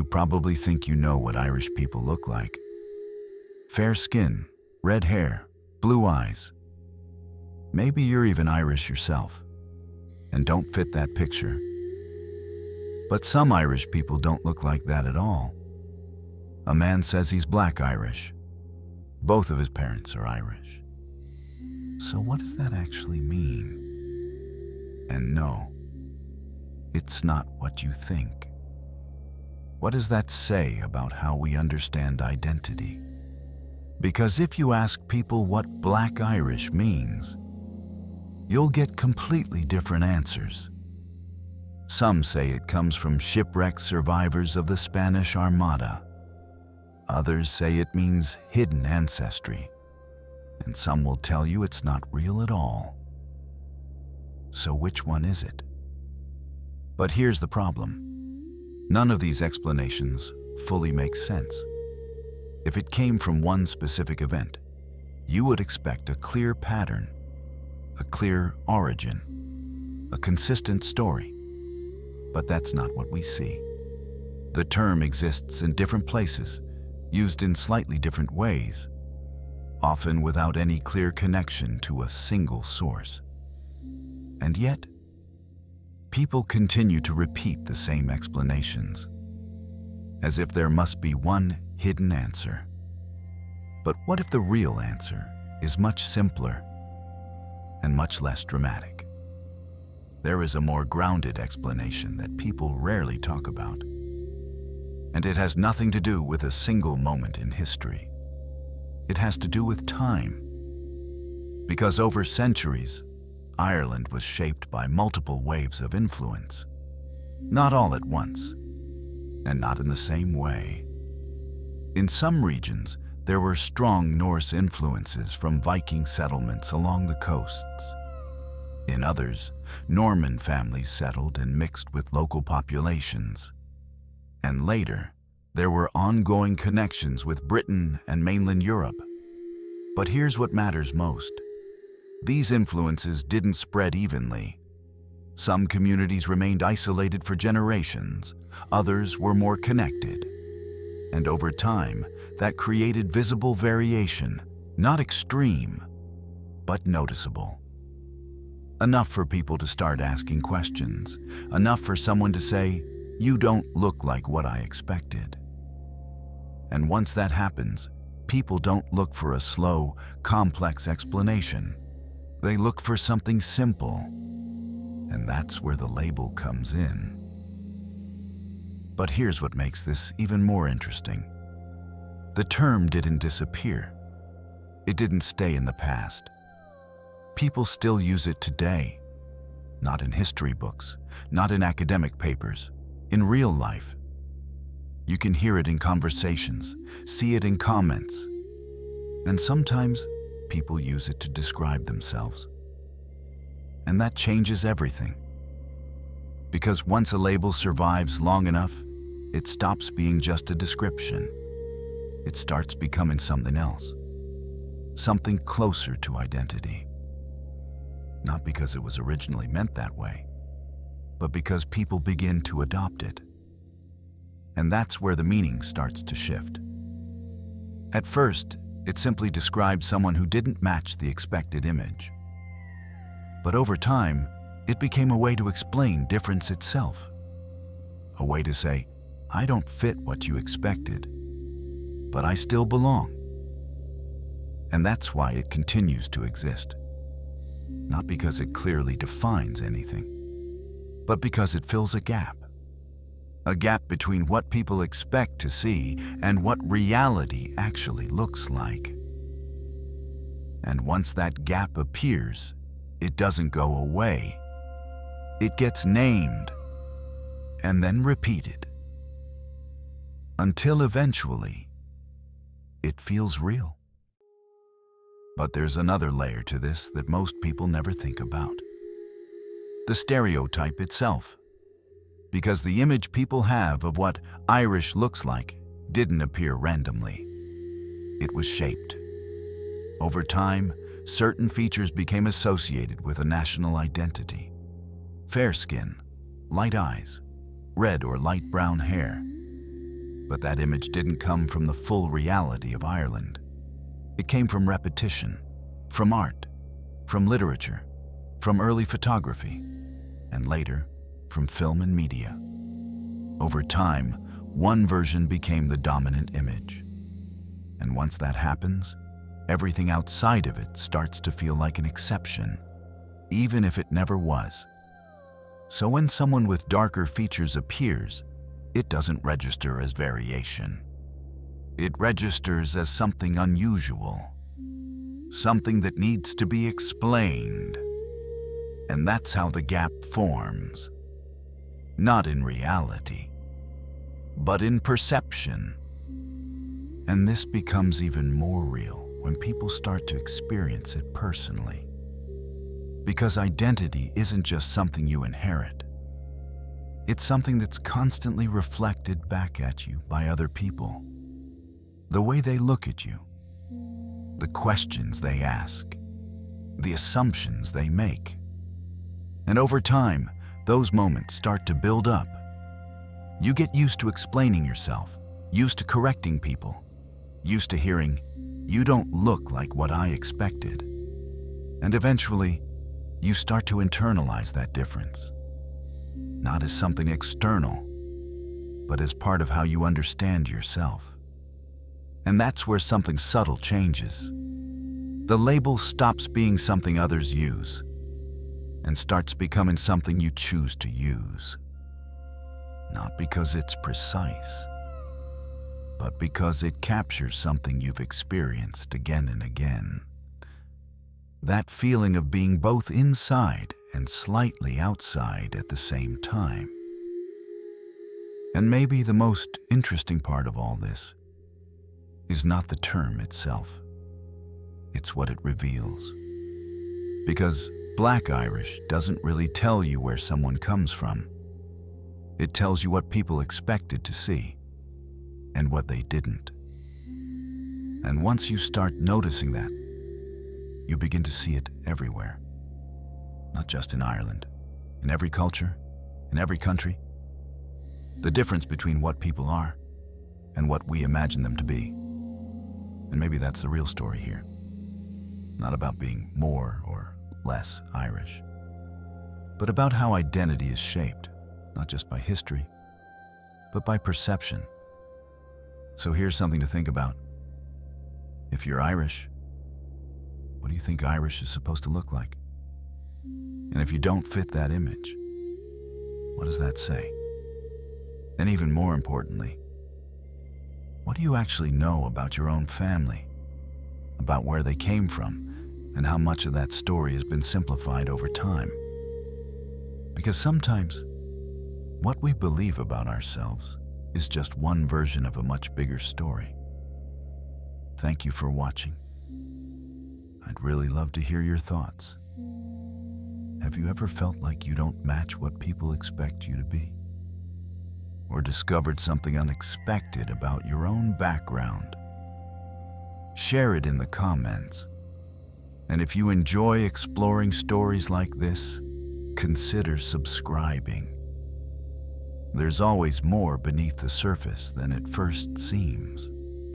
probably think you know what Irish people look like. Fair skin, red hair, blue eyes. Maybe you're even Irish yourself and don't fit that picture. But some Irish people don't look like that at all. A man says he's Black Irish. Both of his parents are Irish. So what does that actually mean? And no, it's not what you think. What does that say about how we understand identity? Because if you ask people what Black Irish means, you'll get completely different answers. Some say it comes from shipwreck survivors of the Spanish Armada. Others say it means hidden ancestry. And some will tell you it's not real at all. So which one is it? But here's the problem. None of these explanations fully make sense. If it came from one specific event, you would expect a clear pattern, a clear origin, a consistent story. But that's not what we see. The term exists in different places, used in slightly different ways, often without any clear connection to a single source. And yet, people continue to repeat the same explanations, as if there must be one hidden answer. But what if the real answer is much simpler and much less dramatic? There is a more grounded explanation that people rarely talk about, and it has nothing to do with a single moment in history. It has to do with time. Because over centuries, Ireland was shaped by multiple waves of influence, not all at once, and not in the same way. In some regions, there were strong Norse influences from Viking settlements along the coasts. In others, Norman families settled and mixed with local populations. And later, there were ongoing connections with Britain and mainland Europe. But here's what matters most. These influences didn't spread evenly. Some communities remained isolated for generations, others were more connected. And over time, that created visible variation, not extreme, but noticeable. Enough for people to start asking questions, enough for someone to say, "You don't look like what I expected." And once that happens, people don't look for a slow, complex explanation. They look for something simple, and that's where the label comes in. But here's what makes this even more interesting. The term didn't disappear. It didn't stay in the past. People still use it today. Not in history books, not in academic papers, in real life. You can hear it in conversations, see it in comments, and sometimes people use it to describe themselves. And that changes everything. Because once a label survives long enough, it stops being just a description. It starts becoming something else, something closer to identity. Not because it was originally meant that way, but because people begin to adopt it. And that's where the meaning starts to shift. At first, it simply described someone who didn't match the expected image. But over time, it became a way to explain difference itself. A way to say, I don't fit what you expected, but I still belong. And that's why it continues to exist. Not because it clearly defines anything, but because it fills a gap. A gap between what people expect to see and what reality actually looks like. And once that gap appears, it doesn't go away. It gets named and then repeated until eventually it feels real. But there's another layer to this that most people never think about. The stereotype itself. Because the image people have of what Irish looks like didn't appear randomly. It was shaped. Over time, certain features became associated with a national identity. Fair skin, light eyes, red or light brown hair. But that image didn't come from the full reality of Ireland. It came from repetition, from art, from literature, from early photography, and later, from film and media. Over time, one version became the dominant image. And once that happens, everything outside of it starts to feel like an exception, even if it never was. So when someone with darker features appears, it doesn't register as variation. It registers as something unusual, something that needs to be explained. And that's how the gap forms. Not in reality, but in perception. And this becomes even more real when people start to experience it personally. Because identity isn't just something you inherit. It's something that's constantly reflected back at you by other people. The way they look at you, the questions they ask, the assumptions they make. And over time, those moments start to build up. You get used to explaining yourself, used to correcting people, used to hearing, "You don't look like what I expected." And eventually, you start to internalize that difference. Not as something external, but as part of how you understand yourself. And that's where something subtle changes. The label stops being something others use and starts becoming something you choose to use. Not because it's precise, but because it captures something you've experienced again and again. That feeling of being both inside and slightly outside at the same time. And maybe the most interesting part of all this is not the term itself. It's what it reveals. Because Black Irish doesn't really tell you where someone comes from. It tells you what people expected to see and what they didn't. And once you start noticing that, you begin to see it everywhere. Not just in Ireland, in every culture, in every country. The difference between what people are and what we imagine them to be. And maybe that's the real story here. Not about being more or less Irish, but about how identity is shaped, not just by history, but by perception. So here's something to think about. If you're Irish, what do you think Irish is supposed to look like? And if you don't fit that image, what does that say? And even more importantly, what do you actually know about your own family, about where they came from, and how much of that story has been simplified over time? Because sometimes, what we believe about ourselves is just one version of a much bigger story. Thank you for watching. I'd really love to hear your thoughts. Have you ever felt like you don't match what people expect you to be? Or discovered something unexpected about your own background? Share it in the comments. And if you enjoy exploring stories like this, consider subscribing. There's always more beneath the surface than it first seems.